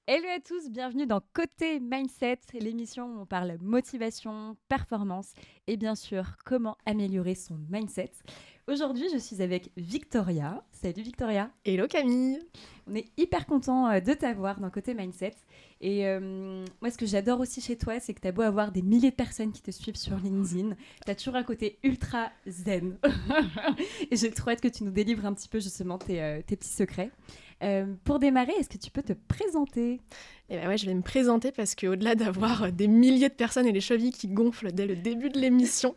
Hello à tous, bienvenue dans Côté Mindset, l'émission où on parle motivation, performance et bien sûr comment améliorer son mindset. Aujourd'hui, je suis avec Victoria. Salut Victoria. Hello Camille. On est hyper content de t'avoir dans Côté Mindset. Et moi, ce que j'adore aussi chez toi, c'est que tu as beau avoir des milliers de personnes qui te suivent sur LinkedIn, tu as toujours un côté ultra zen. Et j'ai trop hâte que tu nous délivres un petit peu justement tes petits secrets. Pour démarrer, est-ce que tu peux te présenter? Eh ben ouais, je vais me présenter parce qu'au-delà d'avoir des milliers de personnes et les chevilles qui gonflent dès le début de l'émission,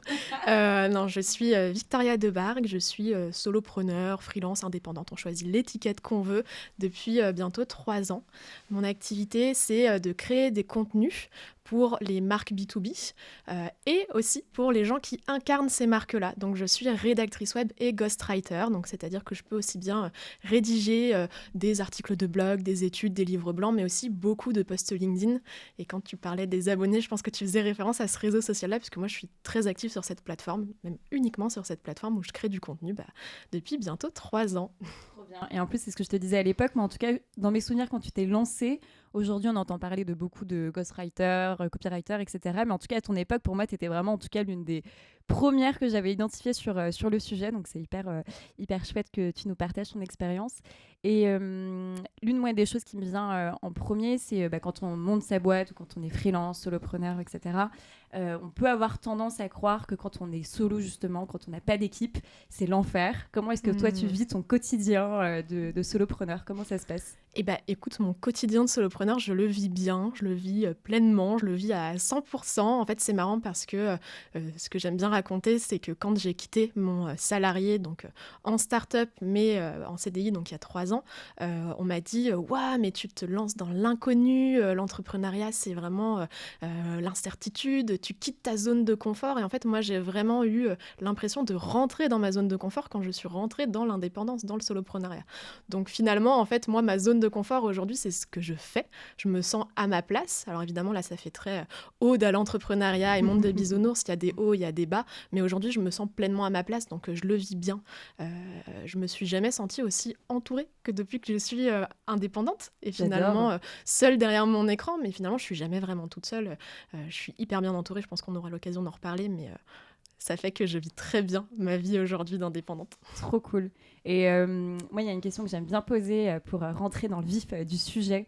non, je suis Victoria Debargue, je suis solopreneur, freelance, indépendante. On choisit l'étiquette qu'on veut depuis bientôt 3 ans. Mon activité, c'est de créer des contenus pour les marques B2B et aussi pour les gens qui incarnent ces marques-là. Donc je suis rédactrice web et ghostwriter, donc c'est-à-dire que je peux aussi bien rédiger des articles de blog, des études, des livres blancs, mais aussi beaucoup de posts LinkedIn. Et quand tu parlais des abonnés, je pense que tu faisais référence à ce réseau social-là, puisque moi je suis très active sur cette plateforme, même uniquement sur cette plateforme où je crée du contenu depuis bientôt 3 ans. Trop bien. Et en plus, c'est ce que je te disais à l'époque, mais en tout cas, dans mes souvenirs, quand tu t'es lancé, aujourd'hui, on entend parler de beaucoup de ghostwriters, copywriters, etc. Mais en tout cas, à ton époque, pour moi, tu étais vraiment, en tout cas, l'une des premières que j'avais identifiées sur le sujet. Donc, c'est hyper chouette que tu nous partages ton expérience. Et l'une des choses qui me vient en premier, c'est quand on monte sa boîte ou quand on est freelance, solopreneur, etc. On peut avoir tendance à croire que quand on est solo, justement, quand on n'a pas d'équipe, c'est l'enfer. Comment est-ce que toi, tu vis ton quotidien de solopreneur? Comment ça se passe? Eh ben, écoute, mon quotidien de solopreneur, je le vis bien, je le vis pleinement, je le vis à 100%. En fait, c'est marrant parce que ce que j'aime bien raconter, c'est que quand j'ai quitté mon salarié, donc en start-up, mais en CDI, donc il y a 3 ans, on m'a dit Ouah, mais tu te lances dans l'inconnu, l'entrepreneuriat, c'est vraiment l'incertitude, tu quittes ta zone de confort. Et en fait, moi, j'ai vraiment eu l'impression de rentrer dans ma zone de confort quand je suis rentrée dans l'indépendance, dans le soloprenariat. Donc finalement, en fait, moi, ma zone de confort aujourd'hui, c'est ce que je fais. Je me sens à ma place. Alors évidemment, là, ça fait très ode à l'entrepreneuriat et monde de bisounours. Il y a des hauts, il y a des bas. Mais aujourd'hui, je me sens pleinement à ma place, donc je le vis bien. Je me suis jamais sentie aussi entourée que depuis que je suis indépendante et finalement J'adore. seule derrière mon écran. Mais finalement, je suis jamais vraiment toute seule. Je suis hyper bien entourée. Je pense qu'on aura l'occasion d'en reparler, mais ça fait que je vis très bien ma vie aujourd'hui d'indépendante. Trop cool. Et moi, il y a une question que j'aime bien poser pour rentrer dans le vif du sujet,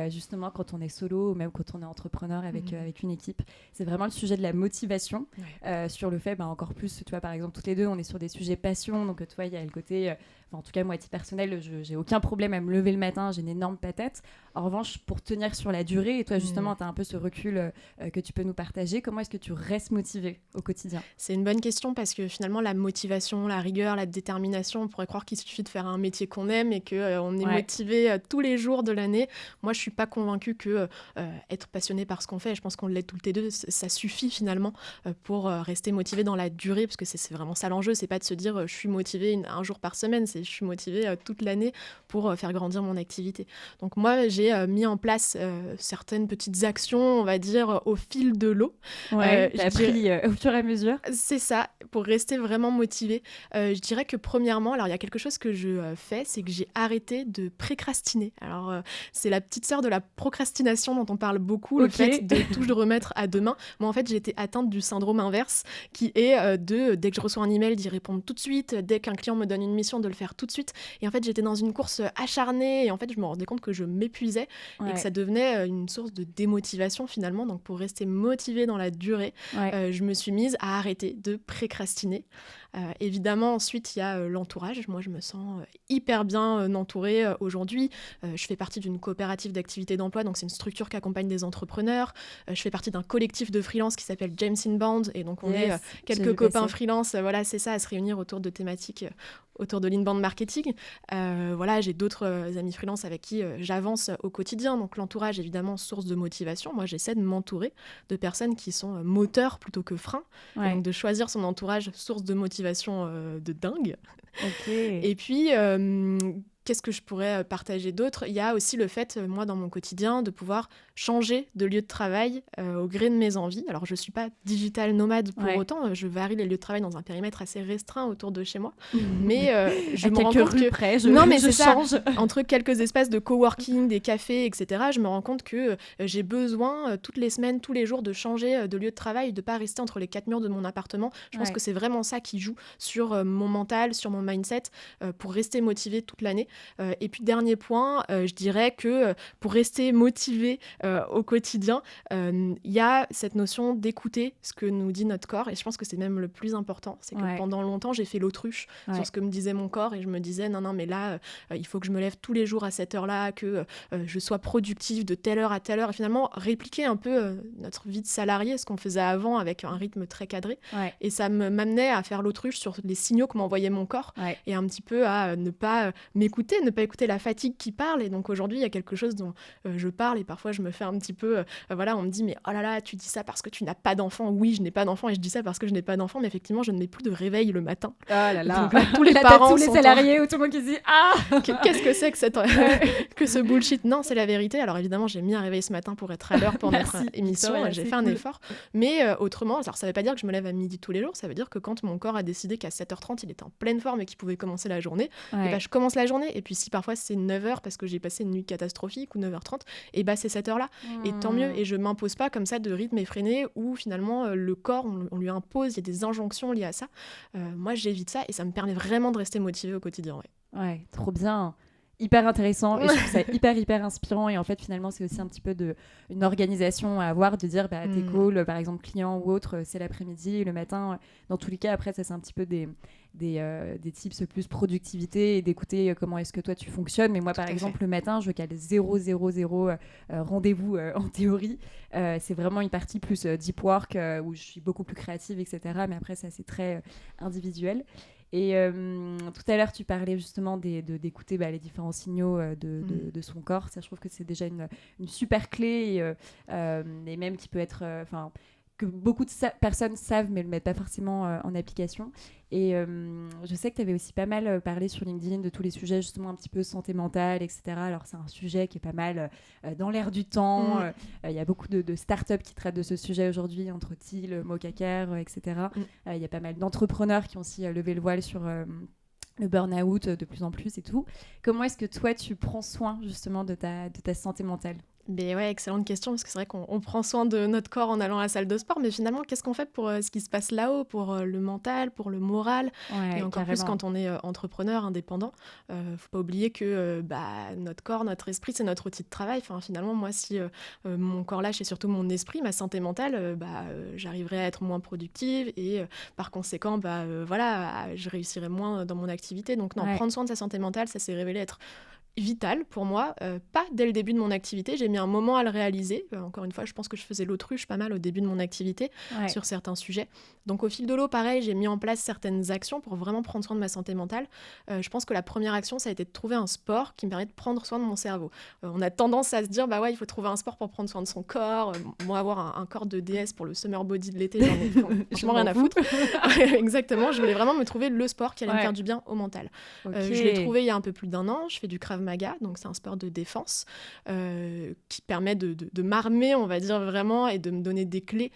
justement quand on est solo ou même quand on est entrepreneur avec une équipe. C'est vraiment le sujet de la motivation, Ouais. sur le fait, encore plus, tu vois, par exemple, toutes les deux, on est sur des sujets passion, donc toi, il y a le côté, en tout cas, moi, à titre personnel, j'ai aucun problème à me lever le matin, j'ai une énorme patate. En revanche, pour tenir sur la durée, et toi, justement, tu as un peu ce recul que tu peux nous partager, comment est-ce que tu restes motivé au quotidien? C'est une bonne question parce que finalement, la motivation, la rigueur, la détermination, on pourrait croire qu'il suffit de faire un métier qu'on aime et qu'on on est Ouais. motivé tous les jours de l'année. Moi, je suis pas convaincue que être passionné par ce qu'on fait, je pense qu'on l'est toutes les deux, ça suffit finalement pour rester motivé dans la durée, parce que c'est vraiment ça l'enjeu, c'est pas de se dire je suis motivé un jour par semaine, c'est je suis motivé toute l'année pour faire grandir mon activité. Donc moi, j'ai mis en place certaines petites actions, on va dire, au fil de l'eau. Ouais, Je t'as dirais, appris au fur et à mesure. c'est ça, pour rester vraiment motivée. Je dirais que premièrement, alors il y a quelque chose que je fais, c'est que j'ai arrêté de précrastiner. Alors c'est la petite sœur de la procrastination dont on parle beaucoup, le Ok. fait de tout de remettre à demain. Moi en fait j'ai été atteinte du syndrome inverse qui est dès que je reçois un email d'y répondre tout de suite, dès qu'un client me donne une mission de le faire tout de suite. Et en fait j'étais dans une course acharnée et en fait je me rendais compte que je m'épuisais et que Ouais, ça devenait une source de démotivation finalement. Donc pour rester motivée dans la durée, ouais. je me suis mise à arrêter de précrastiner. Évidemment, ensuite, il y a l'entourage. Moi, je me sens hyper bien entourée aujourd'hui. Je fais partie d'une coopérative d'activité d'emploi, donc c'est une structure qui accompagne des entrepreneurs. Je fais partie d'un collectif de freelance qui s'appelle James Inbound, et donc on est Yes, j'ai quelques vu copains passer. freelance, voilà, c'est ça, à se réunir autour de thématiques autour de l'inbound marketing. Voilà, j'ai d'autres amis freelance avec qui j'avance au quotidien, donc l'entourage, évidemment, source de motivation. Moi, j'essaie de m'entourer de personnes qui sont moteurs plutôt que freins, et Ouais, donc de choisir son entourage, source de motivation de dingue. ok. Et puis, Qu'est-ce que je pourrais partager d'autre? Il y a aussi le fait, moi, dans mon quotidien, de pouvoir changer de lieu de travail au gré de mes envies. Alors, je ne suis pas digital nomade pour autant. Je varie les lieux de travail dans un périmètre assez restreint autour de chez moi. Mais je me rends compte que... près, je change. Entre quelques espaces de coworking, des cafés, etc., je me rends compte que j'ai besoin, toutes les semaines, tous les jours, de changer de lieu de travail, de ne pas rester entre les quatre murs de mon appartement. Je pense que c'est vraiment ça qui joue sur mon mental, sur mon mindset, pour rester motivée toute l'année. Et puis dernier point, je dirais que pour rester motivé au quotidien, il y a cette notion d'écouter ce que nous dit notre corps, et je pense que c'est même le plus important. C'est que pendant longtemps, j'ai fait l'autruche sur ce que me disait mon corps, et je me disais non mais là, il faut que je me lève tous les jours à cette heure-là, que je sois productive de telle heure à telle heure, et finalement répliquer un peu notre vie de salarié, ce qu'on faisait avant avec un rythme très cadré. Et ça m'amenait à faire l'autruche sur les signaux que m'envoyait mon corps, et un petit peu à ne pas m'écouter, ne pas écouter la fatigue qui parle. Et donc aujourd'hui, il y a quelque chose dont je parle, et parfois je me fais un petit peu on me dit mais oh là là, tu dis ça parce que tu n'as pas d'enfant. Oui, je n'ai pas d'enfant, et je dis ça parce que je n'ai pas d'enfant, mais effectivement je ne mets plus de réveil le matin. Oh là là. Donc là, tous les parents, tous les salariés ou tout le monde qui se dit qu'est-ce que c'est que ce bullshit? Non, c'est la vérité. Alors évidemment, j'ai mis un réveil ce matin pour être à l'heure pour notre émission. J'ai fait un effort, mais autrement, alors ça ne veut pas dire que je me lève à midi tous les jours. Ça veut dire que quand mon corps a décidé qu'à 7h30 il était en pleine forme et qu'il pouvait commencer la journée, et je commence la journée. Et puis si parfois c'est 9h parce que j'ai passé une nuit catastrophique, ou 9h30, et c'est cette heure-là. Et tant mieux. Et je m'impose pas comme ça de rythme effréné où finalement le corps, on lui impose, il y a des injonctions liées à ça. Moi, j'évite ça, et ça me permet vraiment de rester motivée au quotidien. Ouais, trop bien. Hyper intéressant, et je trouve ça hyper inspirant. Et en fait, finalement, c'est aussi un petit peu une organisation à avoir, de dire tes calls, par exemple clients ou autres, c'est l'après-midi, le matin. Dans tous les cas, après, ça c'est un petit peu des tips plus productivité, et d'écouter comment est-ce que toi tu fonctionnes. Mais moi, par exemple, le matin, je cale 0 rendez-vous en théorie. C'est vraiment une partie plus deep work, où je suis beaucoup plus créative, etc. Mais après, ça c'est très individuel. Et tout à l'heure, tu parlais justement d'écouter les différents signaux de son corps. Ça, je trouve que c'est déjà une super clé, et même qui peut être... que beaucoup de personnes savent, mais ne le mettent pas forcément en application. Et je sais que tu avais aussi pas mal parlé sur LinkedIn de tous les sujets, justement, un petit peu santé mentale, etc. Alors, c'est un sujet qui est pas mal dans l'air du temps. Il y a beaucoup de startups qui traitent de ce sujet aujourd'hui, entre Thiel, Mocaker, etc. Il y a pas mal d'entrepreneurs qui ont aussi levé le voile sur... le burn-out de plus en plus et tout. Comment est-ce que toi, tu prends soin justement de ta santé mentale ? Mais ouais, excellente question, parce que c'est vrai qu'on prend soin de notre corps en allant à la salle de sport, mais finalement, qu'est-ce qu'on fait pour ce qui se passe là-haut, pour le mental, pour le moral, et encore plus quand on est entrepreneur, indépendant. Faut pas oublier que notre corps, notre esprit, c'est notre outil de travail. Enfin, finalement, moi, si mon corps lâche, et surtout mon esprit, ma santé mentale, j'arriverai à être moins productive, et par conséquent, je réussirai moins dans mon activité. Donc non, prendre soin de sa santé mentale, ça s'est révélé être vital pour moi, pas dès le début de mon activité, j'ai mis un moment à le réaliser. Encore une fois, je pense que je faisais l'autruche pas mal au début de mon activité sur certains sujets. Donc au fil de l'eau, pareil, j'ai mis en place certaines actions pour vraiment prendre soin de ma santé mentale. Je pense que la première action, ça a été de trouver un sport qui me permet de prendre soin de mon cerveau. On a tendance à se dire, il faut trouver un sport pour prendre soin de son corps. Moi, avoir un corps de déesse pour le summer body de l'été, j'en ai franchement rien à foutre. Exactement, je voulais vraiment me trouver le sport qui allait me faire du bien au mental. Je l'ai trouvé il y a un peu plus d'1 an, je fais du Krav Maga, donc c'est un sport de défense qui permet de m'armer, on va dire vraiment, et de me donner des clés,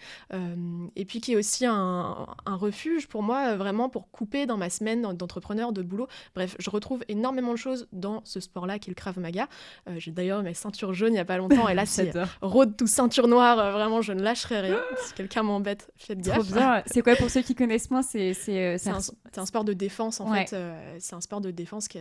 et puis qui est aussi un refuge pour moi, vraiment pour couper dans ma semaine d'entrepreneur, de boulot. Bref, je retrouve énormément de choses dans ce sport-là qui est le Krav Maga. J'ai d'ailleurs eu ma ceinture jaune il n'y a pas longtemps, et là c'est road to ceinture noire, vraiment je ne lâcherai rien. Si quelqu'un m'embête, faites gaffe. Trop bien. C'est quoi, pour ceux qui connaissent moins, c'est un sport de défense en fait. C'est un sport de défense qui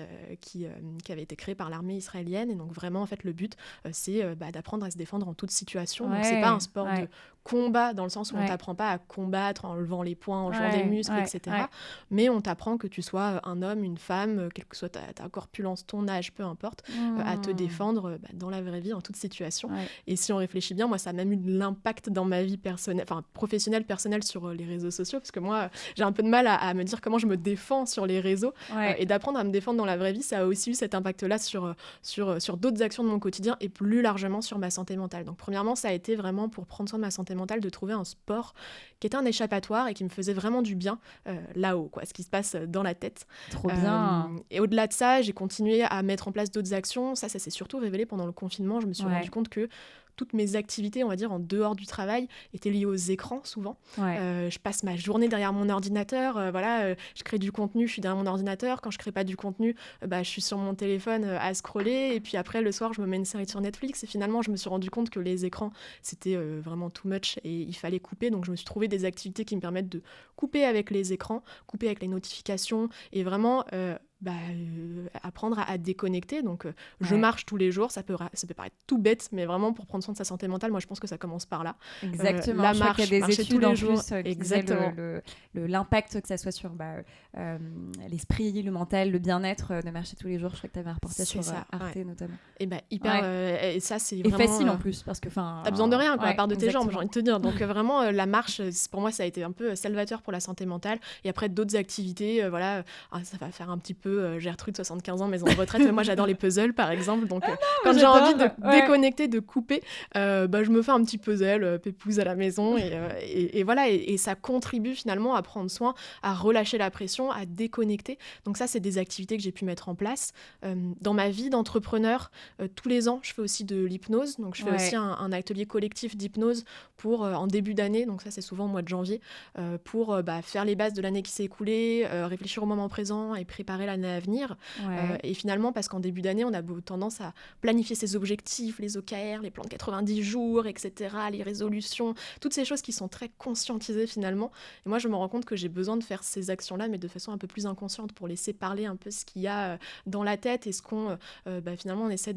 avait été créé par l'armée israélienne, et donc vraiment en fait le but c'est d'apprendre à se défendre en toute situation. Donc c'est pas un sport de combat dans le sens où on t'apprend pas à combattre en levant les poings, en jouant des muscles, etc. Mais on t'apprend que tu sois un homme, une femme, quelle que soit ta corpulence, ton âge, peu importe, à te défendre dans la vraie vie en toute situation. Et si on réfléchit bien, moi ça a même eu de l'impact dans ma vie personnelle, enfin professionnelle, personnelle, sur les réseaux sociaux, parce que moi j'ai un peu de mal à me dire comment je me défends sur les réseaux, et d'apprendre à me défendre dans la vraie vie, ça a aussi eu cet impact là sur d'autres actions de mon quotidien, et plus largement vraiment sur ma santé mentale. Donc premièrement, ça a été vraiment pour prendre soin de ma santé mentale de trouver un sport qui était un échappatoire et qui me faisait vraiment du bien là-haut, quoi, ce qui se passe dans la tête. Trop bien. Et au-delà de ça, j'ai continué à mettre en place d'autres actions. Ça s'est surtout révélé pendant le confinement. Je me suis rendu compte que toutes mes activités, on va dire, en dehors du travail, étaient liées aux écrans, souvent. Je passe ma journée derrière mon ordinateur. Je crée du contenu, je suis derrière mon ordinateur. Quand je crée pas du contenu, je suis sur mon téléphone à scroller. Et puis après, le soir, je me mets une série sur Netflix. Et finalement, je me suis rendu compte que les écrans, c'était vraiment too much et il fallait couper. Donc, je me suis trouvé des activités qui me permettent de couper avec les écrans, couper avec les notifications et vraiment... apprendre à déconnecter. Donc, je marche tous les jours. Ça peut paraître tout bête, mais vraiment, pour prendre soin de sa santé mentale, moi, je pense que ça commence par là. Exactement. La je marche, crois qu'il y a des études tous les en jours. plus qui Exactement. disaient l'impact que ça soit sur l'esprit, le mental, le bien-être de marcher tous les jours. Je crois que tu avais un reportage sur Arte notamment. Et hyper... et ça, c'est vraiment... Et facile en plus, parce que... T'as besoin de rien, quoi, à part de tes jambes, j'ai envie de te dire. Donc, vraiment, la marche, pour moi, ça a été un peu salvateur pour la santé mentale. Et après, d'autres activités, ça va faire un petit peu Gertrude, 75 ans, maison de retraite. Mais moi, j'adore les puzzles, par exemple. Donc, quand j'ai envie de déconnecter, de couper, je me fais un petit puzzle pépouze à la maison. Et voilà. Et ça contribue finalement à prendre soin, à relâcher la pression, à déconnecter. Donc ça, c'est des activités que j'ai pu mettre en place. Dans ma vie d'entrepreneur, tous les ans, je fais aussi de l'hypnose. Donc, je fais aussi un atelier collectif d'hypnose pour, en début d'année. Donc ça, c'est souvent au mois de janvier, pour faire les bases de l'année qui s'est écoulée, réfléchir au moment présent et préparer l'année à venir. Et finalement, parce qu'en début d'année, on a tendance à planifier ses objectifs, les OKR, les plans de 90 jours, etc., les résolutions, toutes ces choses qui sont très conscientisées finalement. Et moi, je me rends compte que j'ai besoin de faire ces actions-là, mais de façon un peu plus inconsciente, pour laisser parler un peu ce qu'il y a dans la tête et ce qu'on, finalement, on essaie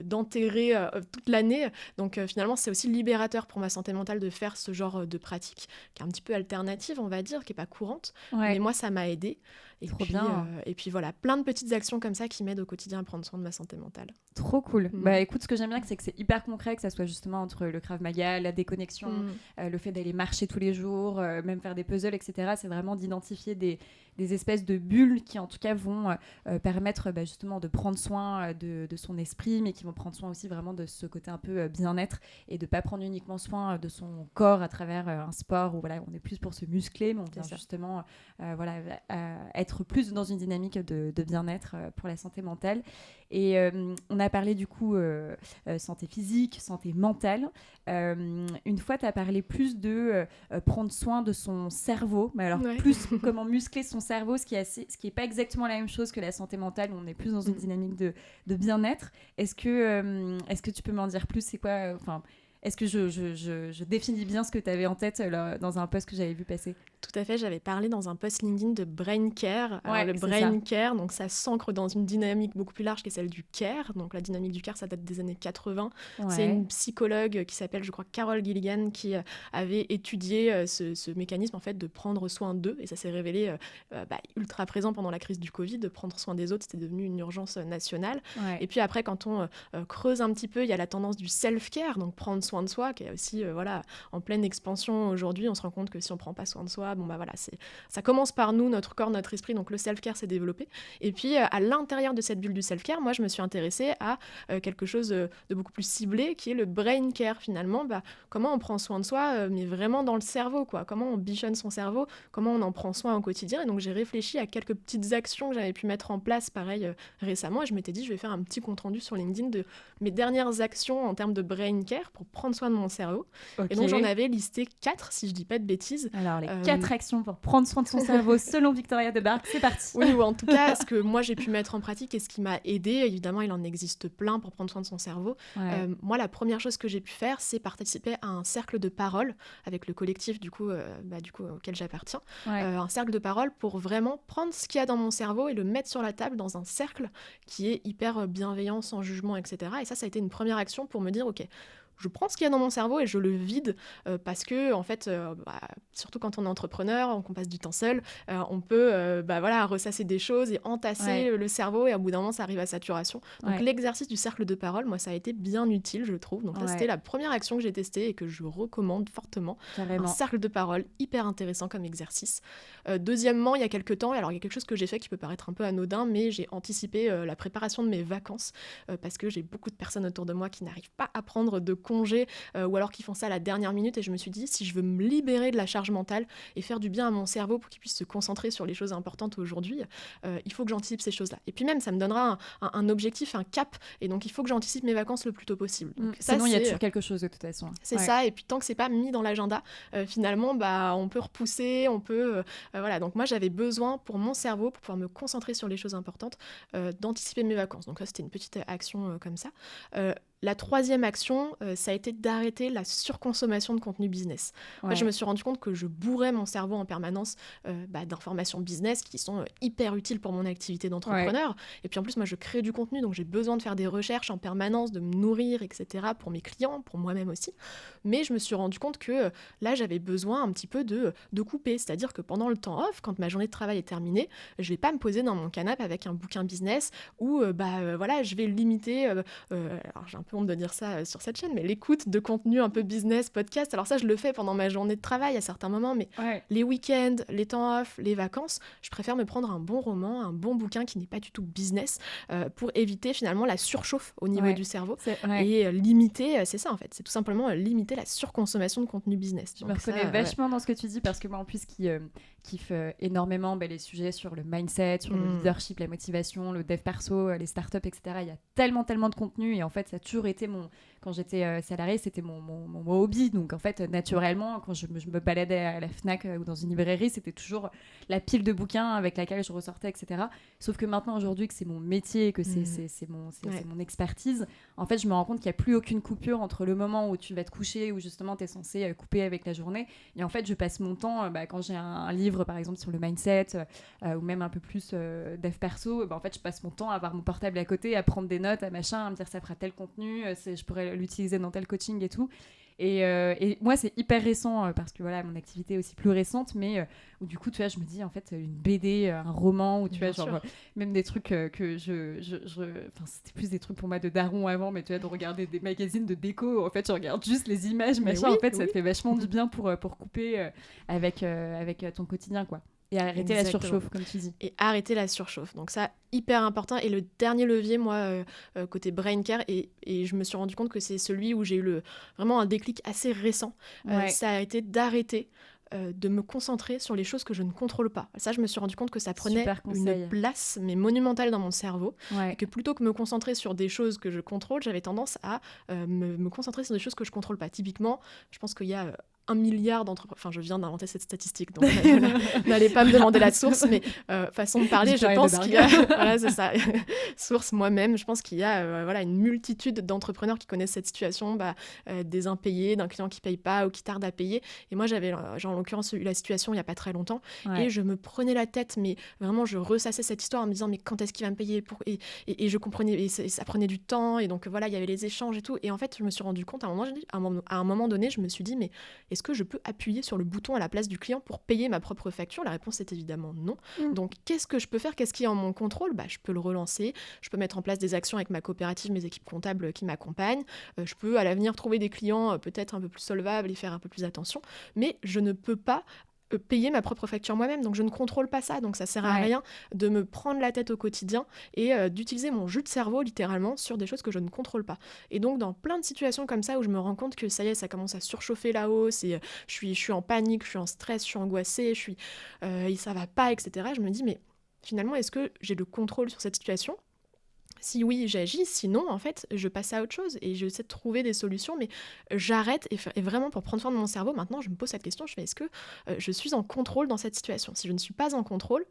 d'enterrer toute l'année. Donc finalement, c'est aussi libérateur pour ma santé mentale de faire ce genre de pratique, qui est un petit peu alternative, on va dire, qui n'est pas courante. Mais moi, ça m'a aidée. Et puis voilà, plein de petites actions comme ça qui m'aident au quotidien à prendre soin de ma santé mentale. Trop cool. Écoute, ce que j'aime bien, c'est que c'est hyper concret, que ça soit justement entre le Krav Maga, la déconnexion, le fait d'aller marcher tous les jours, même faire des puzzles, etc. C'est vraiment d'identifier des espèces de bulles qui en tout cas vont permettre justement de prendre soin de son esprit, mais qui vont prendre soin aussi vraiment de ce côté un peu bien-être et de ne pas prendre uniquement soin de son corps à travers un sport où on est plus pour se muscler, mais on vient justement être plus dans une dynamique de bien-être pour la santé mentale. Et on a parlé du coup santé physique, santé mentale. Une fois, tu as parlé plus de prendre soin de son cerveau, mais alors plus comment muscler son cerveau, ce qui est pas exactement la même chose que la santé mentale, où on est plus dans une dynamique de bien-être. Est-ce que tu peux m'en dire plus? C'est quoi est-ce que je définis bien ce que tu avais en tête dans un post que j'avais vu passer? Tout à fait, j'avais parlé dans un post LinkedIn de brain care. Alors, le brain care, donc ça s'ancre dans une dynamique beaucoup plus large qui est celle du care. Donc la dynamique du care, ça date des années 80. C'est une psychologue qui s'appelle, je crois, Carol Gilligan, qui avait étudié ce mécanisme en fait de prendre soin d'eux. Et ça s'est révélé ultra présent pendant la crise du Covid. De prendre soin des autres, c'était devenu une urgence nationale. Et puis après, quand on creuse un petit peu, il y a la tendance du self-care, donc prendre soin de soi, qui est aussi en pleine expansion aujourd'hui. On se rend compte que si on prend pas soin de soi, ça commence par nous, notre corps, notre esprit, donc le self-care s'est développé. Et puis à l'intérieur de cette bulle du self-care, moi je me suis intéressée à quelque chose de beaucoup plus ciblé, qui est le brain care finalement. Comment on prend soin de soi, mais vraiment dans le cerveau, quoi. Comment on bichonne son cerveau, comment on en prend soin au quotidien. Et donc j'ai réfléchi à quelques petites actions que j'avais pu mettre en place pareil récemment, et je m'étais dit je vais faire un petit compte rendu sur LinkedIn de mes dernières actions en termes de brain care pour prendre soin de mon cerveau. Et donc j'en avais listé 4 si je dis pas de bêtises. Alors les 4 actions pour prendre soin de son cerveau selon Victoria de Barque, c'est parti. Oui, ou en tout cas ce que moi j'ai pu mettre en pratique et ce qui m'a aidée, évidemment il en existe plein pour prendre soin de son cerveau. Moi la première chose que j'ai pu faire, c'est participer à un cercle de parole avec le collectif du coup auquel j'appartiens. Un cercle de parole pour vraiment prendre ce qu'il y a dans mon cerveau et le mettre sur la table dans un cercle qui est hyper bienveillant, sans jugement, etc. Et ça a été une première action pour me dire ok, je prends ce qu'il y a dans mon cerveau et je le vide parce que, en fait, surtout quand on est entrepreneur, qu'on passe du temps seul, on peut ressasser des choses et entasser le cerveau et au bout d'un moment, ça arrive à saturation. Donc, l'exercice du cercle de parole, moi, ça a été bien utile, je trouve. Donc, ça, c'était la première action que j'ai testée et que je recommande fortement. Carrément. Un cercle de parole, hyper intéressant comme exercice. Deuxièmement, il y a quelques temps, alors il y a quelque chose que j'ai fait qui peut paraître un peu anodin, mais j'ai anticipé la préparation de mes vacances parce que j'ai beaucoup de personnes autour de moi qui n'arrivent pas à prendre de congés ou alors qui font ça à la dernière minute et je me suis dit, si je veux me libérer de la charge mentale et faire du bien à mon cerveau pour qu'il puisse se concentrer sur les choses importantes aujourd'hui, il faut que j'anticipe ces choses-là. Et puis même, ça me donnera un objectif, un cap, et donc il faut que j'anticipe mes vacances le plus tôt possible. Donc, sinon, il y a toujours quelque chose de toute façon. C'est ça, et puis tant que c'est pas mis dans l'agenda, finalement, on peut repousser, on peut... voilà, donc moi, j'avais besoin pour mon cerveau, pour pouvoir me concentrer sur les choses importantes, d'anticiper mes vacances. Donc ça, c'était une petite action comme ça. La troisième action, ça a été d'arrêter la surconsommation de contenu business. En fait, je me suis rendu compte que je bourrais mon cerveau en permanence d'informations business qui sont hyper utiles pour mon activité d'entrepreneur. Et puis en plus, moi, je crée du contenu, donc j'ai besoin de faire des recherches en permanence, de me nourrir, etc. pour mes clients, pour moi-même aussi. Mais je me suis rendu compte que là, j'avais besoin un petit peu de couper. C'est-à-dire que pendant le temps off, quand ma journée de travail est terminée, je vais pas me poser dans mon canapé avec un bouquin business où je vais limiter... alors j'ai un peu honte de dire ça sur cette chaîne, mais l'écoute de contenu un peu business, podcast, alors ça je le fais pendant ma journée de travail à certains moments, mais les week-ends, les temps off, les vacances, je préfère me prendre un bon roman, un bon bouquin qui n'est pas du tout business pour éviter finalement la surchauffe au niveau du cerveau et limiter, c'est ça en fait, c'est tout simplement limiter la surconsommation de contenu business. Je me reconnais vachement dans ce que tu dis parce que moi en plus qui kiffe énormément les sujets sur le mindset, sur le leadership, la motivation, le dev perso, les startups, etc. Il y a tellement de contenu et en fait ça a toujours été quand j'étais salariée, c'était mon hobby. Donc en fait, naturellement, quand je me baladais à la Fnac ou dans une librairie, c'était toujours la pile de bouquins avec laquelle je ressortais, etc. Sauf que maintenant, aujourd'hui, que c'est mon métier, que c'est mon expertise, en fait, je me rends compte qu'il n'y a plus aucune coupure entre le moment où tu vas te coucher, où justement tu es censé couper avec la journée. Et en fait, je passe mon temps, quand j'ai un livre, par exemple, sur le mindset, ou même un peu plus dev perso, en fait, je passe mon temps à avoir mon portable à côté, à prendre des notes, à machin, à me dire ça fera tel contenu, je pourrais l'utiliser dans tel coaching et tout. Et moi, c'est hyper récent parce que voilà, mon activité est aussi plus récente, mais où du coup, tu vois, je me dis en fait une BD, un roman, où tu vois, genre même des trucs que enfin, c'était plus des trucs pour moi de daron avant, mais tu vois, de regarder des magazines de déco, en fait, je regarde juste les images, machin, en fait, ça te fait vachement du bien pour couper avec ton quotidien, quoi. Et arrêter la surchauffe, comme tu dis. Et arrêter la surchauffe. Donc ça, hyper important. Et le dernier levier, moi, côté brain care, et je me suis rendu compte que c'est celui où j'ai eu vraiment un déclic assez récent. Ça a été d'arrêter de me concentrer sur les choses que je ne contrôle pas. Ça, je me suis rendu compte que ça prenait une place, mais monumentale dans mon cerveau. Et que plutôt que me concentrer sur des choses que je contrôle, j'avais tendance à me concentrer sur des choses que je contrôle pas. Typiquement, je pense qu'il y a 1 milliard d'entreprises... Enfin, je viens d'inventer cette statistique, donc n'allez pas me demander la source, mais façon de parler, je pense qu'il y a... voilà, c'est ça. Source moi-même, je pense qu'il y a une multitude d'entrepreneurs qui connaissent cette situation, des impayés, d'un client qui ne paye pas ou qui tarde à payer. Et moi, j'avais, en l'occurrence, eu la situation il n'y a pas très longtemps, et je me prenais la tête, mais vraiment, je ressassais cette histoire en me disant, mais quand est-ce qu'il va me payer et je comprenais, et ça prenait du temps, et donc voilà, il y avait les échanges et tout. Et en fait, je me suis rendu compte, à un moment donné, je me suis dit, mais est-ce que je peux appuyer sur le bouton à la place du client pour payer ma propre facture ? La réponse est évidemment non. Donc, qu'est-ce que je peux faire ? Qu'est-ce qui est en mon contrôle ? Je peux le relancer, je peux mettre en place des actions avec ma coopérative, mes équipes comptables qui m'accompagnent, je peux à l'avenir trouver des clients peut-être un peu plus solvables et faire un peu plus attention, mais je ne peux pas payer ma propre facture moi-même, donc je ne contrôle pas ça, donc ça sert à rien de me prendre la tête au quotidien et d'utiliser mon jus de cerveau littéralement sur des choses que je ne contrôle pas. Et donc dans plein de situations comme ça où je me rends compte que ça y est, ça commence à surchauffer la hausse et je suis en panique, je suis en stress, je suis angoissée, ça va pas, etc. Je me dis mais finalement est-ce que j'ai le contrôle sur cette situation ? Si oui, j'agis, sinon, en fait, je passe à autre chose et j'essaie de trouver des solutions, mais j'arrête et vraiment, pour prendre soin de mon cerveau, maintenant, je me pose cette question, je fais, est-ce que je suis en contrôle dans cette situation ? Si je ne suis pas en contrôle,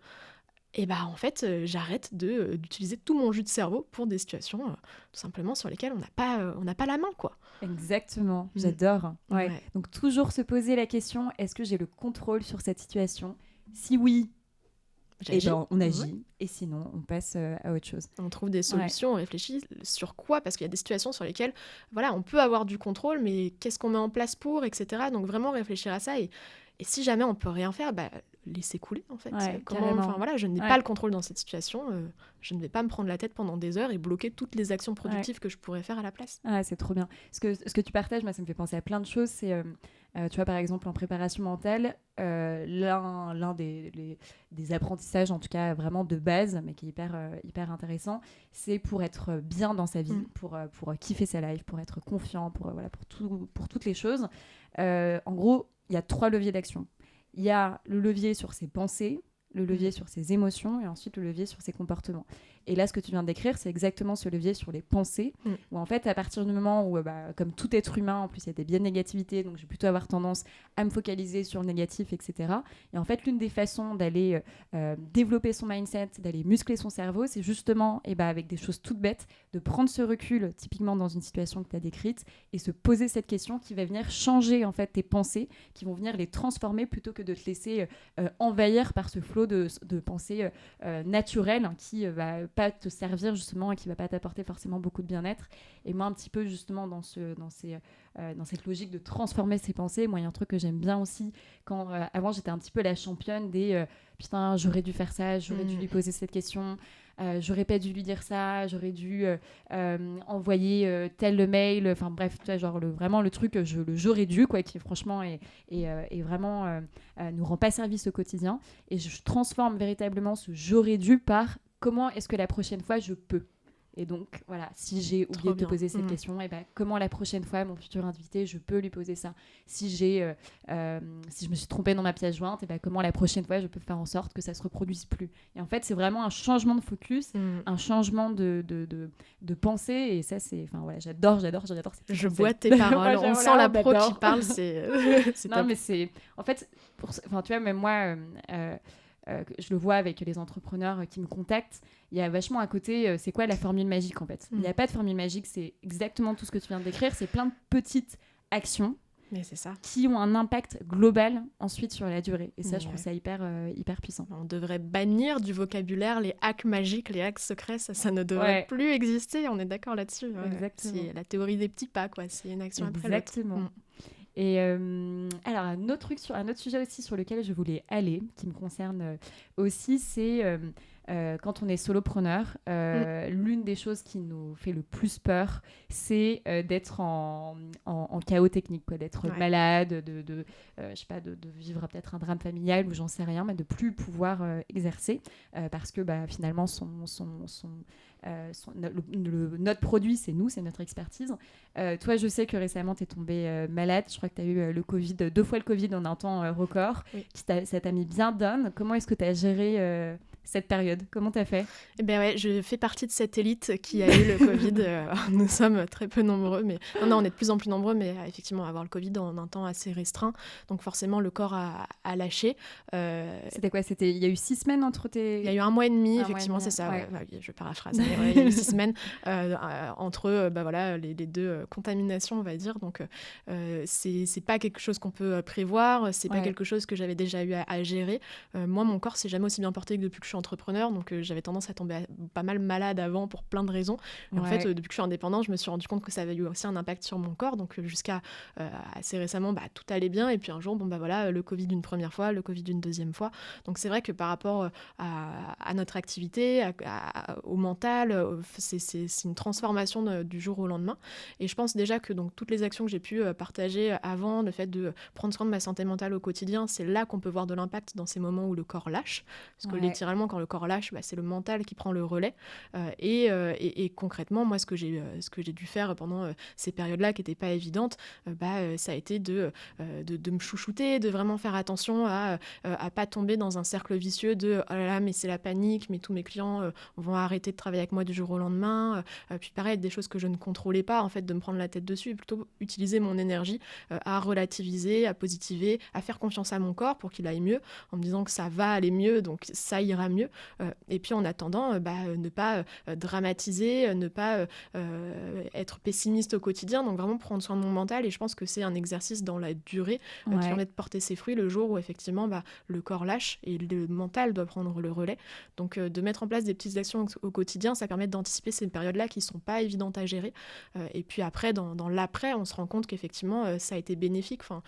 en fait, j'arrête d'utiliser tout mon jus de cerveau pour des situations, tout simplement, sur lesquelles on n'a pas la main, quoi. Exactement, j'adore. Ouais. Donc, toujours se poser la question, est-ce que j'ai le contrôle sur cette situation ? Si oui, Et J'agis. ben on agit, et sinon on passe à autre chose. On trouve des Ouais. solutions, on réfléchit sur quoi, parce qu'il y a des situations sur lesquelles, voilà, on peut avoir du contrôle, mais qu'est-ce qu'on met en place pour, etc. Donc vraiment réfléchir à ça, et si jamais on peut rien faire, bah, laisser couler en fait. Ouais, Enfin carrément. voilà, je n'ai Ouais. pas le contrôle dans cette situation, je ne vais pas me prendre la tête pendant des heures et bloquer toutes les actions productives que je pourrais faire à la place. Ah, c'est trop bien. Ce que tu partages, moi, ça me fait penser à plein de choses. C'est, tu vois, par exemple, en préparation mentale, l'un des apprentissages, en tout cas vraiment de base, mais qui est hyper intéressant, c'est pour être bien dans sa vie, pour kiffer sa life, pour être confiant, voilà, pour toutes les choses. En gros, il y a 3 leviers d'action. Il y a le levier sur ses pensées, le levier sur ses émotions, et ensuite le levier sur ses comportements. Et là, ce que tu viens de décrire, c'est exactement ce levier sur les pensées, où en fait, à partir du moment où, comme tout être humain, en plus, il y a des biais de négativité, donc je vais plutôt avoir tendance à me focaliser sur le négatif, etc. Et en fait, l'une des façons d'aller développer son mindset, d'aller muscler son cerveau, c'est justement, avec des choses toutes bêtes, de prendre ce recul, typiquement dans une situation que tu as décrite, et se poser cette question qui va venir changer, en fait, tes pensées, qui vont venir les transformer plutôt que de te laisser envahir par ce flot de pensées naturelles, hein, qui va pas te servir justement et qui va pas t'apporter forcément beaucoup de bien-être. Et moi, un petit peu justement dans cette logique de transformer ses pensées, moi il y a un truc que j'aime bien aussi, quand avant j'étais un petit peu la championne des putain, j'aurais dû faire ça, j'aurais dû lui poser cette question, j'aurais pas dû lui dire ça, j'aurais dû envoyer tel mail, enfin bref, tu vois, genre vraiment le truc, j'aurais dû, quoi, qui franchement est vraiment nous rend pas service au quotidien. Et je transforme véritablement ce j'aurais dû par comment est-ce que la prochaine fois je peux. Et donc, voilà, si j'ai oublié de te poser cette question, comment la prochaine fois, mon futur invité, je peux lui poser ça. Si je me suis trompée dans ma pièce jointe, comment la prochaine fois, je peux faire en sorte que ça ne se reproduise plus. Et en fait, c'est vraiment un changement de focus, un changement de pensée. Et ça, c'est... Enfin, voilà, j'adore. Je bois tes paroles. On sent la pro qui parle, c'est non, top. mais c'est... En fait, tu vois, même moi... je le vois avec les entrepreneurs qui me contactent, il y a vachement à côté, c'est quoi la formule magique en fait. Il n'y a pas de formule magique, c'est exactement tout ce que tu viens de décrire, c'est plein de petites actions mais c'est ça. qui ont un impact global ensuite sur la durée. Et ça, je trouve ça hyper puissant. On devrait bannir du vocabulaire les hacks magiques, les hacks secrets, ça ne devrait plus exister, on est d'accord là-dessus. Exactement. C'est la théorie des petits pas, quoi. C'est une action après l'autre. Exactement. Et alors, un autre sujet aussi sur lequel je voulais aller, qui me concerne aussi, c'est quand on est solopreneur, l'une des choses qui nous fait le plus peur, c'est d'être en chaos technique, quoi, d'être malade, je sais pas, de vivre peut-être un drame familial ou j'en sais rien, mais de plus pouvoir exercer parce que finalement notre produit, c'est nous, c'est notre expertise. Toi, je sais que récemment, tu es tombée malade. Je crois que tu as eu le Covid, 2 fois le Covid en un temps record. Ça t'a mis bien down. Comment est-ce que tu as géré cette période? Comment t'as fait? Eh bien ouais, je fais partie de cette élite qui a eu le Covid. Nous sommes très peu nombreux, mais non, on est de plus en plus nombreux, mais effectivement, avoir le Covid en un temps assez restreint, donc forcément, le corps a lâché. C'était quoi? Il y a eu 6 semaines entre tes... Il y a eu 1 mois et demi, effectivement, c'est ça. Ouais, je paraphrase. Mais il y a eu 6 semaines entre voilà, les 2 contaminations, on va dire. Donc, c'est pas quelque chose qu'on peut prévoir. C'est pas quelque chose que j'avais déjà eu à gérer. Moi, mon corps s'est jamais aussi bien porté que depuis que je suis entrepreneur, donc j'avais tendance à tomber pas mal malade avant pour plein de raisons. Et en fait, depuis que je suis indépendante, je me suis rendu compte que ça avait eu aussi un impact sur mon corps. Donc jusqu'à assez récemment, tout allait bien. Et puis un jour, voilà, le Covid une première fois, le Covid une deuxième fois. Donc c'est vrai que par rapport à notre activité, au mental, c'est une transformation du jour au lendemain. Et je pense déjà que donc, toutes les actions que j'ai pu partager avant, le fait de prendre soin de ma santé mentale au quotidien, c'est là qu'on peut voir de l'impact dans ces moments où le corps lâche. Parce que littéralement, quand le corps lâche, c'est le mental qui prend le relais. Et concrètement, moi, ce que j'ai dû faire pendant ces périodes-là qui n'étaient pas évidentes, ça a été de me chouchouter, de vraiment faire attention à pas tomber dans un cercle vicieux de « oh là là, mais c'est la panique, mais tous mes clients vont arrêter de travailler avec moi du jour au lendemain ». Puis pareil, des choses que je ne contrôlais pas, en fait, de me prendre la tête dessus, et plutôt utiliser mon énergie à relativiser, à positiver, à faire confiance à mon corps pour qu'il aille mieux, en me disant que ça va aller mieux, donc ça ira mieux. Et puis en attendant, ne pas dramatiser, ne pas être pessimiste au quotidien, donc vraiment prendre soin de mon mental. Et je pense que c'est un exercice dans la durée qui permet de porter ses fruits le jour où effectivement le corps lâche et le mental doit prendre le relais. Donc de mettre en place des petites actions au quotidien, ça permet d'anticiper ces périodes-là qui ne sont pas évidentes à gérer. Et puis après, dans l'après, on se rend compte qu'effectivement, ça a été bénéfique. Enfin,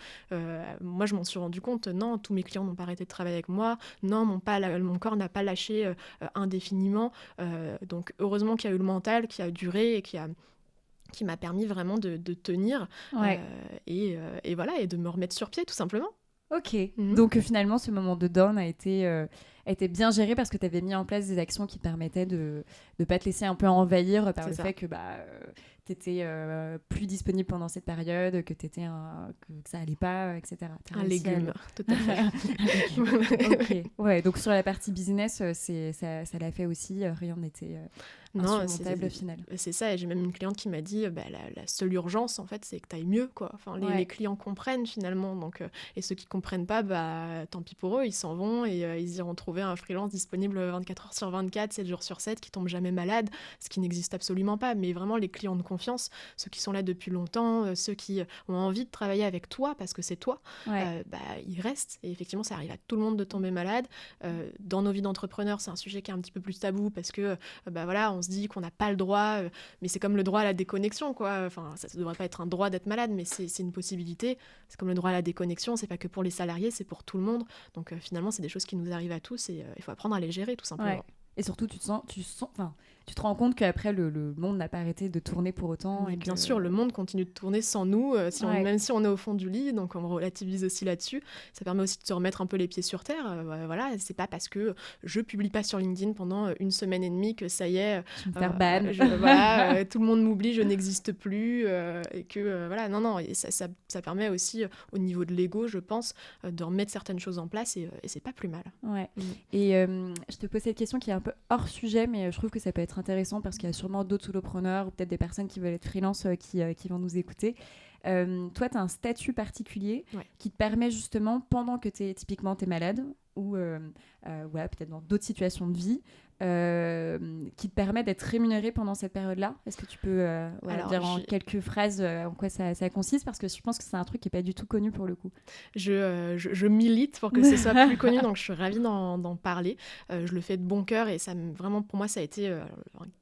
moi, je m'en suis rendu compte. Non, tous mes clients n'ont pas arrêté de travailler avec moi. Non, mon corps n'a pas lâché indéfiniment. Donc heureusement qu'il y a eu le mental qui a duré et qui m'a permis vraiment de tenir et voilà, et de me remettre sur pied tout simplement. Ok, donc finalement ce moment de down a été bien géré parce que tu avais mis en place des actions qui permettaient de ne pas te laisser un peu envahir par le fait que tu étais plus disponible pendant cette période, que ça allait pas, etc. Un légume, tout à fait. Ok, ouais, donc sur la partie business, ça l'a fait aussi, rien n'était insurmontable au final. C'est ça, et j'ai même une cliente qui m'a dit la seule urgence en fait c'est que tu ailles mieux, quoi. Enfin, les clients comprennent finalement, donc, et ceux qui comprennent pas, tant pis pour eux, ils s'en vont et ils iront trouver un freelance disponible 24 heures sur 24, 7 jours sur 7, qui tombe jamais malade, ce qui n'existe absolument pas. Mais vraiment les clients de confiance, ceux qui sont là depuis longtemps, ceux qui ont envie de travailler avec toi parce que c'est toi, ils restent. Et effectivement ça arrive à tout le monde de tomber malade. Dans nos vies d'entrepreneurs, c'est un sujet qui est un petit peu plus tabou parce que on se dit qu'on n'a pas le droit, mais c'est comme le droit à la déconnexion, quoi. Enfin, ça ne devrait pas être un droit d'être malade, mais c'est une possibilité. C'est comme le droit à la déconnexion, c'est pas que pour les salariés, c'est pour tout le monde. Donc finalement, c'est des choses qui nous arrivent à tous et il faut apprendre à les gérer, tout simplement. Ouais. Et surtout, tu te rends compte qu'après, le monde n'a pas arrêté de tourner pour autant. Et bien sûr, le monde continue de tourner sans nous, même si on est au fond du lit, donc on relativise aussi là-dessus. Ça permet aussi de se remettre un peu les pieds sur terre. Voilà, c'est pas parce que je publie pas sur LinkedIn pendant une semaine et demie que ça y est, je me faire ban. Tout le monde m'oublie, je n'existe plus, et que non, et ça permet aussi au niveau de l'ego, je pense, de remettre certaines choses en place et c'est pas plus mal. Ouais. Et je te pose cette question qui est un peu hors sujet, mais je trouve que ça peut être intéressant parce qu'il y a sûrement d'autres solopreneurs ou peut-être des personnes qui veulent être freelance qui vont nous écouter. Toi, tu as un statut particulier qui te permet justement, pendant que t'es malade ou peut-être dans d'autres situations de vie, qui te permet d'être rémunéré pendant cette période-là. Est-ce que tu peux dire en quelques phrases en quoi ça consiste? Parce que je pense que c'est un truc qui n'est pas du tout connu pour le coup. Je milite pour que ce soit plus connu, donc je suis ravie d'en parler. Je le fais de bon cœur et vraiment pour moi ça a été un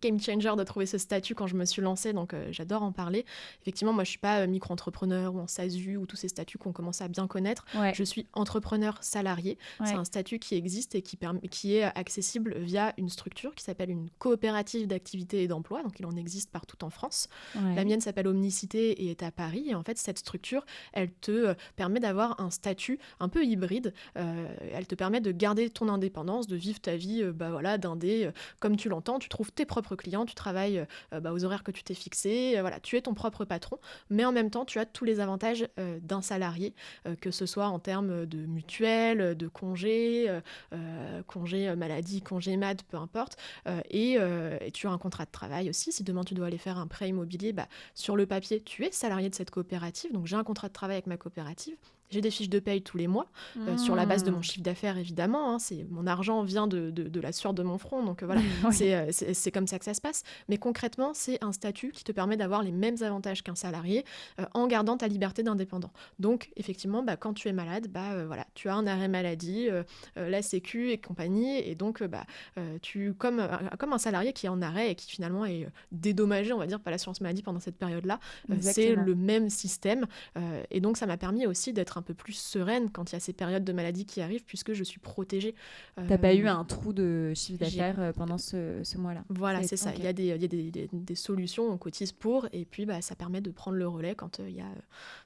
game changer de trouver ce statut quand je me suis lancée, donc j'adore en parler. Effectivement, moi je ne suis pas micro-entrepreneur ou en SASU ou tous ces statuts qu'on commence à bien connaître. Je suis entrepreneur salarié. C'est un statut qui existe et qui est accessible via une structure qui s'appelle une coopérative d'activité et d'emploi, donc il en existe partout en France. La mienne s'appelle Omnicité et est à Paris, et en fait cette structure, elle te permet d'avoir un statut un peu hybride. Elle te permet de garder ton indépendance, de vivre ta vie d'indé comme tu l'entends. Tu trouves tes propres clients, tu travailles aux horaires que tu t'es fixés, tu es ton propre patron, mais en même temps tu as tous les avantages d'un salarié, que ce soit en termes de mutuelle, de congé maladie, congé mat, peu importe, et tu as un contrat de travail aussi. Si demain tu dois aller faire un prêt immobilier, sur le papier tu es salarié de cette coopérative, donc j'ai un contrat de travail avec ma coopérative. J'ai des fiches de paye tous les mois, sur la base de mon chiffre d'affaires, évidemment. Mon argent vient de la sueur de mon front, donc voilà, c'est comme ça que ça se passe. Mais concrètement, c'est un statut qui te permet d'avoir les mêmes avantages qu'un salarié en gardant ta liberté d'indépendant. Donc, effectivement, quand tu es malade, tu as un arrêt maladie, la Sécu et compagnie, et donc comme un salarié qui est en arrêt et qui finalement est dédommagé, on va dire, par l'assurance maladie pendant cette période-là, c'est le même système. Et donc, ça m'a permis aussi d'être un peu plus sereine quand il y a ces périodes de maladie qui arrivent, puisque je suis protégée. T'as pas eu un trou de chiffre d'affaires pendant ce mois-là? Voilà, c'est ça. Okay. Il y a des solutions, on cotise pour, et puis ça permet de prendre le relais quand il y a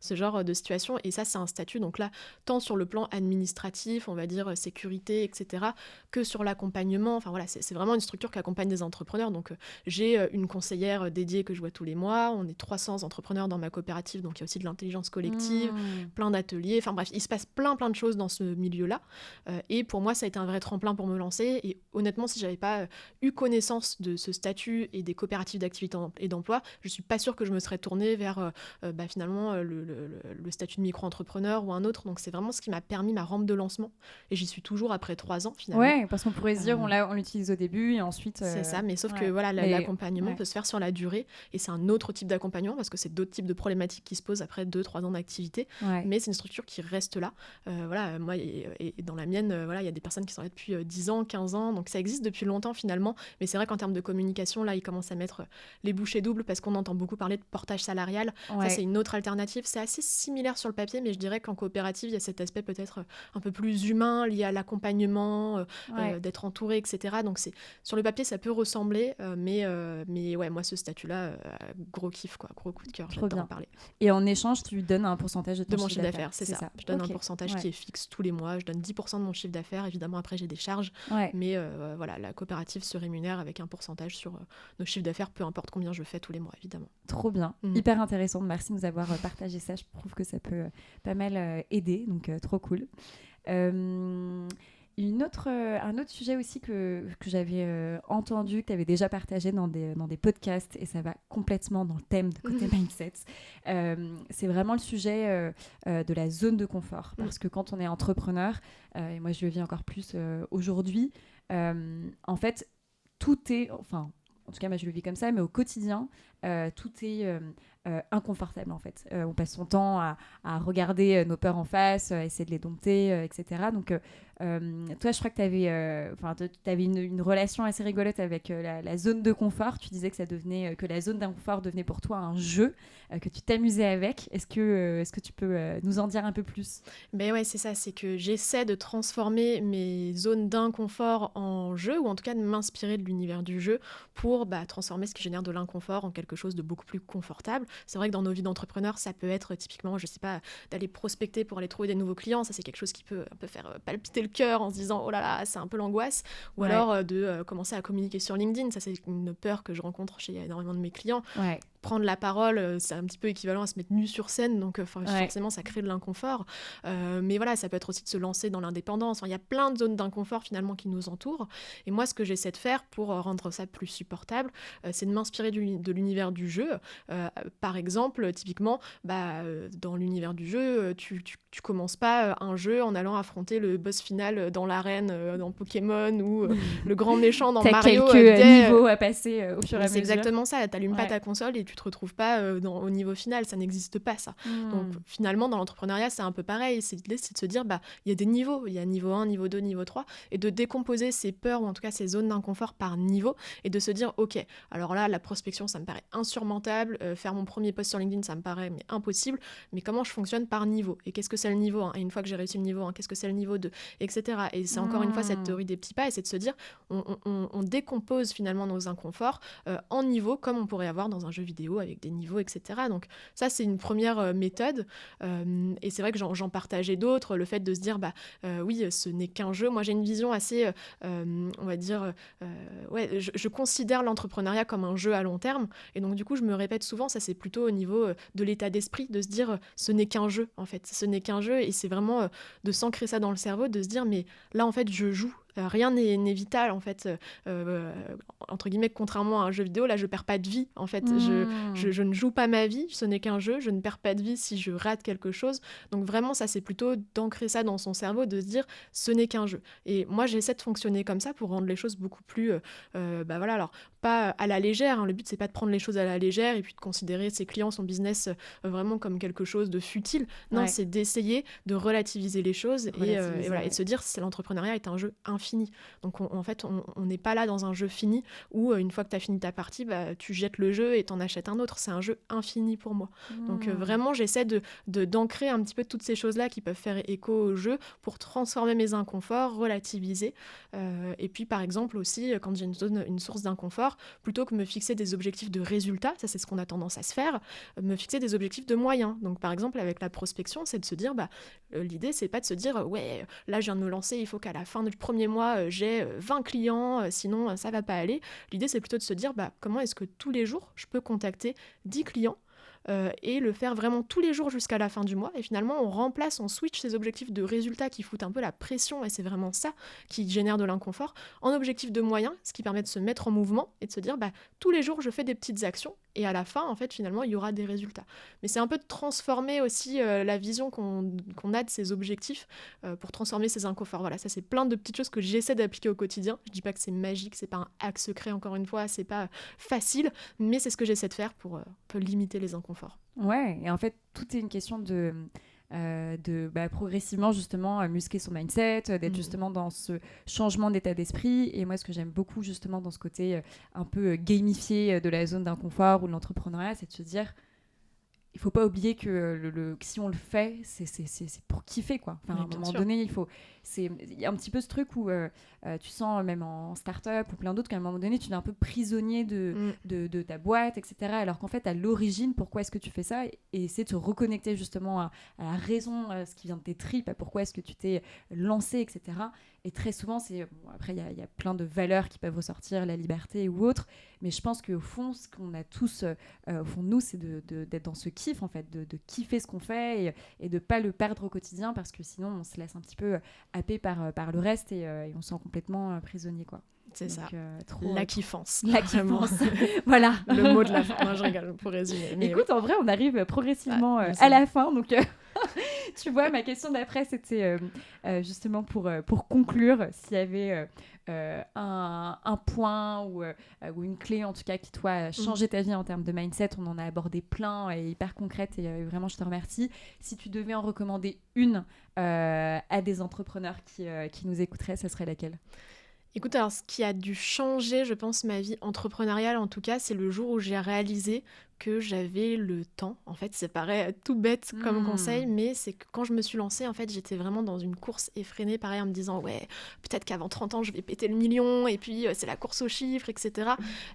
ce genre de situation. Et ça, c'est un statut, donc là, tant sur le plan administratif, on va dire sécurité, etc., que sur l'accompagnement. Enfin voilà, c'est vraiment une structure qui accompagne des entrepreneurs. Donc j'ai une conseillère dédiée que je vois tous les mois. On est 300 entrepreneurs dans ma coopérative, donc il y a aussi de l'intelligence collective, plein d'ateliers. l'atelier. Enfin bref, il se passe plein de choses dans ce milieu-là. Et pour moi, ça a été un vrai tremplin pour me lancer. Et honnêtement, si j'avais pas eu connaissance de ce statut et des coopératives d'activité et d'emploi, je suis pas sûre que je me serais tournée vers finalement le statut de micro-entrepreneur ou un autre. Donc c'est vraiment ce qui m'a permis ma rampe de lancement. Et j'y suis toujours après 3 ans finalement. Ouais, parce qu'on pourrait se dire on l'utilise au début et ensuite... C'est ça, mais sauf que voilà, l'accompagnement peut se faire sur la durée. Et c'est un autre type d'accompagnement parce que c'est d'autres types de problématiques qui se posent après 2-3 ans d'activité. Mais c'est une structure qui reste là. Voilà, moi, et dans la mienne, voilà, il y a des personnes qui sont là depuis 10 ans, 15 ans. Donc ça existe depuis longtemps finalement. Mais c'est vrai qu'en termes de communication, là, ils commencent à mettre les bouchées doubles parce qu'on entend beaucoup parler de portage salarial. Ça, c'est une autre alternative. C'est assez similaire sur le papier, mais je dirais qu'en coopérative, il y a cet aspect peut-être un peu plus humain, lié à l'accompagnement, d'être entouré, etc. Donc sur le papier, ça peut ressembler, mais ouais, moi, ce statut-là, gros kiff, quoi, gros coup de cœur, j'adore en parler. Et en échange, tu donnes un pourcentage de ton mon chiffre d'affaires, c'est ça. Je donne un pourcentage qui est fixe tous les mois. Je donne 10% de mon chiffre d'affaires. Évidemment, après, j'ai des charges, mais voilà, la coopérative se rémunère avec un pourcentage sur nos chiffres d'affaires, peu importe combien je fais tous les mois, évidemment. Trop bien, hyper intéressant. Merci de nous avoir partagé ça. Je trouve que ça peut pas mal aider, donc trop cool. Un autre sujet aussi que j'avais entendu, que tu avais déjà partagé dans des podcasts, et ça va complètement dans le thème de côté mindset, c'est vraiment le sujet de la zone de confort. Parce que quand on est entrepreneur, et moi je le vis encore plus aujourd'hui, en fait, tout est... Enfin, en tout cas, moi je le vis comme ça, mais au quotidien, tout est inconfortable en fait. On passe son temps à regarder nos peurs en face, à essayer de les dompter, etc. Donc, toi, je crois que tu avais une relation assez rigolote avec la zone de confort. Tu disais que la zone d'inconfort devenait pour toi un jeu, que tu t'amusais avec. Est-ce que tu peux nous en dire un peu plus ? Ben ouais, c'est ça, c'est que j'essaie de transformer mes zones d'inconfort en jeu, ou en tout cas de m'inspirer de l'univers du jeu pour transformer ce qui génère de l'inconfort en quelque chose de beaucoup plus confortable. C'est vrai que dans nos vies d'entrepreneurs, ça peut être typiquement, je sais pas, d'aller prospecter pour aller trouver des nouveaux clients. Ça, c'est quelque chose qui peut un peu faire palpiter le cœur en se disant oh là là, c'est un peu l'angoisse. Ou alors de commencer à communiquer sur LinkedIn. Ça, c'est une peur que je rencontre chez énormément de mes clients. Prendre la parole, c'est un petit peu équivalent à se mettre nu sur scène, donc forcément ça crée de l'inconfort. Mais voilà, ça peut être aussi de se lancer dans l'indépendance. Il y a plein de zones d'inconfort finalement qui nous entourent. Et moi, ce que j'essaie de faire pour rendre ça plus supportable, c'est de m'inspirer de l'univers du jeu. Par exemple, typiquement, dans l'univers du jeu, tu commences pas un jeu en allant affronter le boss final dans l'arène dans Pokémon ou le grand méchant dans Mario. T'as quelques niveaux à passer au fur et à mesure. C'est exactement ça. T'allumes pas ta console et tu te retrouves pas au niveau final. Ça n'existe pas, ça. Donc finalement, dans l'entrepreneuriat, c'est un peu pareil. L'idée, c'est de se dire, il y a des niveaux. Il y a niveau 1, niveau 2, niveau 3. Et de décomposer ces peurs, ou en tout cas ces zones d'inconfort par niveau. Et de se dire, OK, alors là, la prospection, ça me paraît insurmontable. Faire mon premier post sur LinkedIn, ça me paraît impossible. Mais comment je fonctionne par niveau ? Et qu'est-ce que c'est le niveau 1 ? Et une fois que j'ai réussi le niveau 1, qu'est-ce que c'est le niveau 2 ? Etc. Et c'est encore une fois cette théorie des petits pas. Et c'est de se dire, on décompose finalement nos inconforts en niveaux, comme on pourrait avoir dans un jeu vidéo avec des niveaux, etc. Donc ça, c'est une première méthode. Et c'est vrai que j'en partageais d'autres. Le fait de se dire, oui, ce n'est qu'un jeu. Moi, j'ai une vision assez, on va dire, je considère l'entrepreneuriat comme un jeu à long terme. Et donc, du coup, je me répète souvent, ça, c'est plutôt au niveau de l'état d'esprit, de se dire, ce n'est qu'un jeu, en fait. Ce n'est qu'un jeu. Et c'est vraiment de s'ancrer ça dans le cerveau, de se dire, mais là, en fait, je joue. Rien n'est vital, en fait, entre guillemets, contrairement à un jeu vidéo, là, je perds pas de vie, en fait. Je ne joue pas ma vie, ce n'est qu'un jeu, je ne perds pas de vie si je rate quelque chose. Donc vraiment, ça, c'est plutôt d'ancrer ça dans son cerveau, de se dire, ce n'est qu'un jeu. Et moi, j'essaie de fonctionner comme ça pour rendre les choses beaucoup plus, voilà, alors, pas à la légère, hein. Le but, c'est pas de prendre les choses à la légère et puis de considérer ses clients, son business, vraiment comme quelque chose de futile. Non, c'est d'essayer de relativiser les choses et de se dire, l'entrepreneuriat est un jeu infini. Donc en fait, on n'est pas là dans un jeu fini où une fois que tu as fini ta partie, tu jettes le jeu et t'en achètes un autre. C'est un jeu infini pour moi. Donc vraiment, j'essaie d'ancrer un petit peu toutes ces choses-là qui peuvent faire écho au jeu pour transformer mes inconforts, relativiser. Et puis par exemple aussi, quand j'ai une source d'inconfort, plutôt que me fixer des objectifs de résultats, ça c'est ce qu'on a tendance à se faire, me fixer des objectifs de moyens. Donc par exemple, avec la prospection, c'est de se dire, l'idée c'est pas de se dire, ouais, là je viens de me lancer, il faut qu'à la fin du premier mois, j'ai 20 clients, sinon ça va pas aller. L'idée, c'est plutôt de se dire comment est-ce que tous les jours, je peux contacter 10 clients et le faire vraiment tous les jours jusqu'à la fin du mois. Et finalement, on switch ces objectifs de résultats qui foutent un peu la pression, et c'est vraiment ça qui génère de l'inconfort, en objectifs de moyens, ce qui permet de se mettre en mouvement et de se dire, tous les jours, je fais des petites actions, et à la fin, en fait, finalement, il y aura des résultats. Mais c'est un peu de transformer aussi la vision qu'on a de ces objectifs pour transformer ces inconforts. Voilà, ça, c'est plein de petites choses que j'essaie d'appliquer au quotidien. Je dis pas que c'est magique, c'est pas un hack secret, encore une fois, c'est pas facile, mais c'est ce que j'essaie de faire pour limiter les inconforts. Ouais, et en fait, tout est une question de progressivement justement muscler son mindset, d'être justement dans ce changement d'état d'esprit. Et moi, ce que j'aime beaucoup justement dans ce côté un peu gamifié de la zone d'inconfort ou de l'entrepreneuriat, c'est de se dire, il faut pas oublier que si on le fait, c'est pour kiffer, quoi. Enfin, à un moment donné, il y a un petit peu ce truc où tu sens, même en start-up ou plein d'autres, qu'à un moment donné, tu es un peu prisonnier de ta boîte, etc. Alors qu'en fait, à l'origine, pourquoi est-ce que tu fais ça? Et essayer de te reconnecter justement à la raison, ce qui vient de tes tripes, à pourquoi est-ce que tu t'es lancé, etc. Et très souvent, après, il y a plein de valeurs qui peuvent ressortir, la liberté ou autre. Mais je pense qu'au fond, ce qu'on a tous, au fond de nous, c'est d'être dans ce kiff, en fait, de kiffer ce qu'on fait et de ne pas le perdre au quotidien, parce que sinon, on se laisse un petit peu happer par le reste et on se sent complètement prisonnier, quoi. C'est donc, ça. La kiffance. La kiffance. Voilà. Le mot de la fin. Non, je rigole, pour résumer. Mais écoute, en vrai, on arrive progressivement à la fin. Donc, tu vois, ma question d'après, c'était justement pour conclure, s'il y avait un point ou une clé, en tout cas, qui, toi, a changé ta vie en termes de mindset. On en a abordé plein et hyper concrète. Et vraiment, je te remercie. Si tu devais en recommander une à des entrepreneurs qui nous écouteraient, ce serait laquelle ? Écoute, alors ce qui a dû changer, je pense, ma vie entrepreneuriale, en tout cas, c'est le jour où j'ai réalisé que j'avais le temps. En fait, ça paraît tout bête comme conseil, mais c'est que quand je me suis lancée, en fait, j'étais vraiment dans une course effrénée, pareil, en me disant, ouais, peut-être qu'avant 30 ans, je vais péter le million, et puis c'est la course aux chiffres, etc.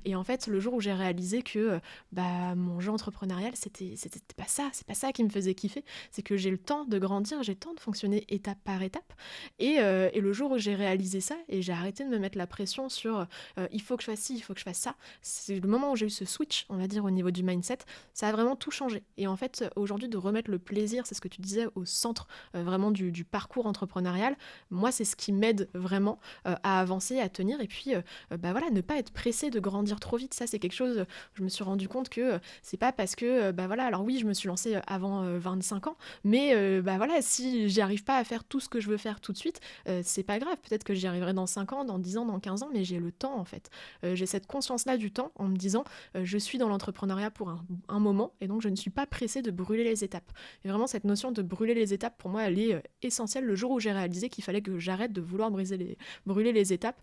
Et en fait, le jour où j'ai réalisé que mon jeu entrepreneurial, c'était pas ça, c'est pas ça qui me faisait kiffer, c'est que j'ai le temps de grandir, j'ai le temps de fonctionner étape par étape. Et le jour où j'ai réalisé ça, et j'ai arrêté de me mettre la pression sur il faut que je fasse ci, il faut que je fasse ça, c'est le moment où j'ai eu ce switch, on va dire, au niveau du mindset, ça a vraiment tout changé. Et en fait, aujourd'hui, de remettre le plaisir, c'est ce que tu disais, au centre vraiment du parcours entrepreneurial, moi, c'est ce qui m'aide vraiment à avancer, à tenir, et puis voilà, ne pas être pressé de grandir trop vite. Ça, c'est quelque chose, je me suis rendu compte que c'est pas parce que, voilà, alors oui, je me suis lancée avant 25 ans, mais voilà, si j'y arrive pas à faire tout ce que je veux faire tout de suite, c'est pas grave, peut-être que j'y arriverai dans 5 ans, dans 10 ans, dans 15 ans, mais j'ai le temps, en fait. J'ai cette conscience-là du temps en me disant, je suis dans l'entrepreneuriat pour un moment, et donc je ne suis pas pressée de brûler les étapes. Et vraiment, cette notion de brûler les étapes, pour moi, elle est essentielle. Le jour où j'ai réalisé qu'il fallait que j'arrête de vouloir brûler les étapes,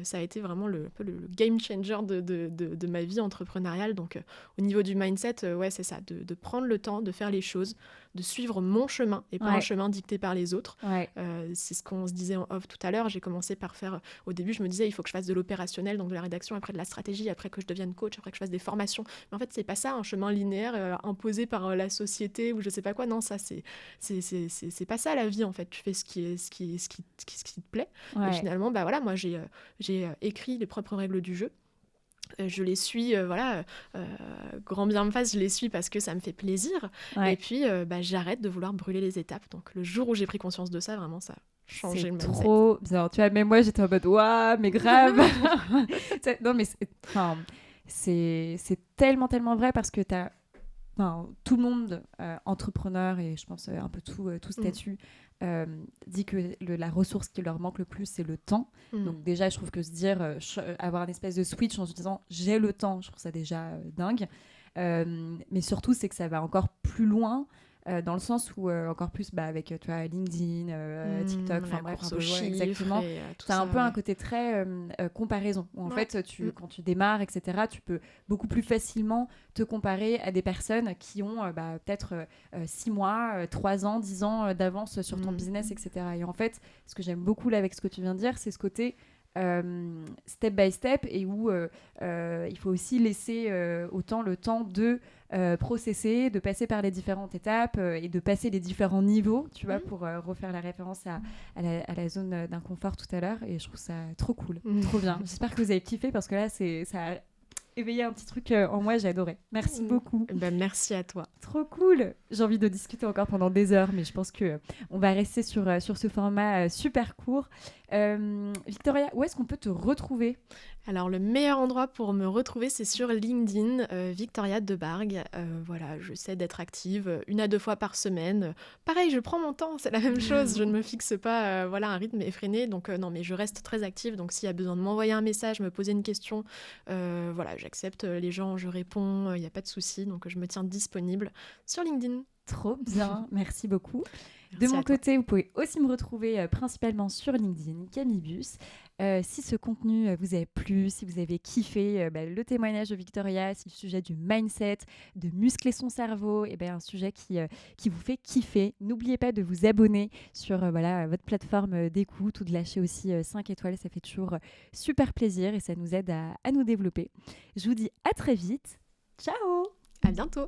ça a été vraiment le game changer de ma vie entrepreneuriale. Donc, au niveau du mindset, ouais, c'est ça, de prendre le temps de faire les choses, de suivre mon chemin et pas un chemin dicté par les autres. C'est ce qu'on se disait en off tout à l'heure. J'ai commencé par faire, au début, je me disais, il faut que je fasse de l'opérationnel, donc de la rédaction, après de la stratégie, après que je devienne coach, après que je fasse des formations. Mais en fait, c'est pas ça, un chemin linéaire imposé par la société ou je sais pas quoi. Non, ça, c'est pas ça la vie, en fait. Tu fais ce qui te plaît. Et finalement, voilà, moi, j'ai écrit les propres règles du jeu. Je les suis, grand bien me fasse, je les suis parce que ça me fait plaisir. Et puis, j'arrête de vouloir brûler les étapes. Donc, le jour où j'ai pris conscience de ça, vraiment, ça a changé le mindset. C'est trop bien. Tu vois, même moi, j'étais en mode, waouh, mais grave. Non, mais c'est tellement, tellement vrai parce que tout le monde, entrepreneur et je pense un peu tout statut, dit que la ressource qui leur manque le plus, c'est le temps. Donc déjà, je trouve que se dire, avoir une espèce de switch en se disant j'ai le temps, je trouve ça déjà dingue. Mais surtout, c'est que ça va encore plus loin. Dans le sens où encore plus avec tu vois, LinkedIn, TikTok, enfin bref, exactement. T'as un peu un côté très comparaison. Où en fait, quand tu démarres, etc., tu peux beaucoup plus facilement te comparer à des personnes qui ont peut-être 6 mois, 3 ans, 10 ans d'avance sur ton business, etc. Et en fait, ce que j'aime beaucoup là avec ce que tu viens de dire, c'est ce côté step by step et où il faut aussi laisser autant le temps de processer, de passer par les différentes étapes et de passer les différents niveaux, tu vois, pour refaire la référence à la zone d'inconfort tout à l'heure. Et je trouve ça trop cool, trop bien. J'espère que vous avez kiffé parce que là, ça a éveillé un petit truc en moi, j'ai adoré. Merci beaucoup. Ben, merci à toi. Trop cool. J'ai envie de discuter encore pendant des heures, mais je pense que on va rester sur ce format super court. Victoria, où est-ce qu'on peut te retrouver? Alors, le meilleur endroit pour me retrouver, c'est sur LinkedIn, Victoria Debargue. Voilà, j'essaie d'être active 1 à 2 fois par semaine. Pareil, je prends mon temps, c'est la même chose. Je ne me fixe pas voilà, un rythme effréné. Donc, non, mais je reste très active. Donc, s'il y a besoin de m'envoyer un message, me poser une question, voilà, j'accepte les gens, je réponds, il n'y a pas de souci. Donc, je me tiens disponible sur LinkedIn. Trop bien, merci beaucoup. De Merci mon à toi. côté, vous pouvez aussi me retrouver principalement sur LinkedIn, Camille Bus. Si ce contenu vous a plu, si vous avez kiffé le témoignage de Victoria, si le sujet du mindset, de muscler son cerveau, un sujet qui vous fait kiffer, n'oubliez pas de vous abonner sur votre plateforme d'écoute ou de lâcher aussi 5 étoiles, ça fait toujours super plaisir et ça nous aide à nous développer. Je vous dis à très vite. Ciao! À bientôt.